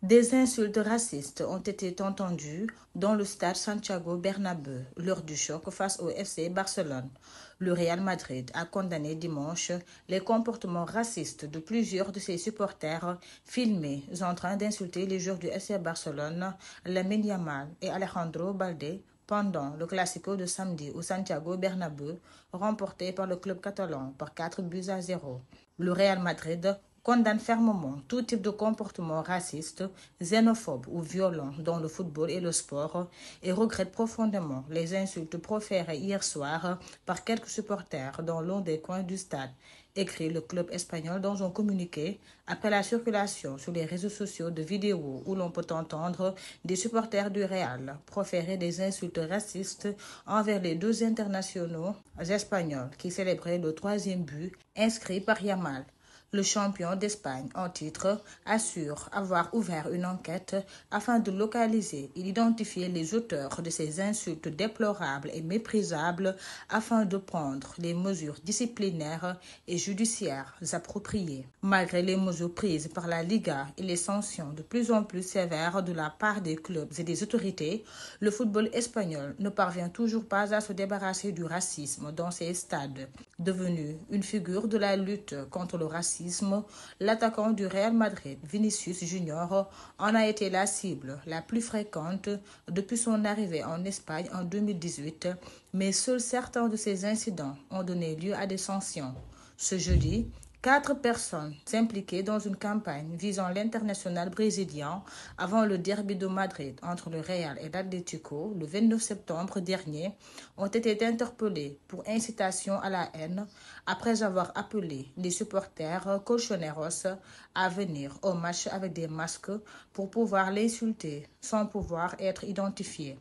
Des insultes racistes ont été entendues dans le stade Santiago Bernabéu lors du choc face au FC Barcelone. Le Real Madrid a condamné dimanche les comportements racistes de plusieurs de ses supporters filmés en train d'insulter les joueurs du FC Barcelone, Lamine Yamal et Alejandro Balde, pendant le Classico de samedi au Santiago Bernabéu, remporté par le club catalan par 4 buts à 0. Le Real Madrid condamne fermement tout type de comportement raciste, xénophobe ou violent dans le football et le sport et regrette profondément les insultes proférées hier soir par quelques supporters dans l'un des coins du stade, écrit le club espagnol dans un communiqué après la circulation sur les réseaux sociaux de vidéos où l'on peut entendre des supporters du Real proférer des insultes racistes envers les deux internationaux espagnols qui célébraient le troisième but inscrit par Yamal. Le champion d'Espagne en titre assure avoir ouvert une enquête afin de localiser et d'identifier les auteurs de ces insultes déplorables et méprisables afin de prendre les mesures disciplinaires et judiciaires appropriées. Malgré les mesures prises par la Liga et les sanctions de plus en plus sévères de la part des clubs et des autorités, le football espagnol ne parvient toujours pas à se débarrasser du racisme dans ses stades. Devenu une figure de la lutte contre le racisme, l'attaquant du Real Madrid, Vinicius Junior, en a été la cible la plus fréquente depuis son arrivée en Espagne en 2018, mais seuls certains de ces incidents ont donné lieu à des sanctions. Ce jeudi, 4 personnes impliquées dans une campagne visant l'international brésilien avant le derby de Madrid entre le Real et l'Atlético le 29 septembre dernier ont été interpellées pour incitation à la haine après avoir appelé les supporters colchoneros à venir au match avec des masques pour pouvoir l'insulter sans pouvoir être identifiés.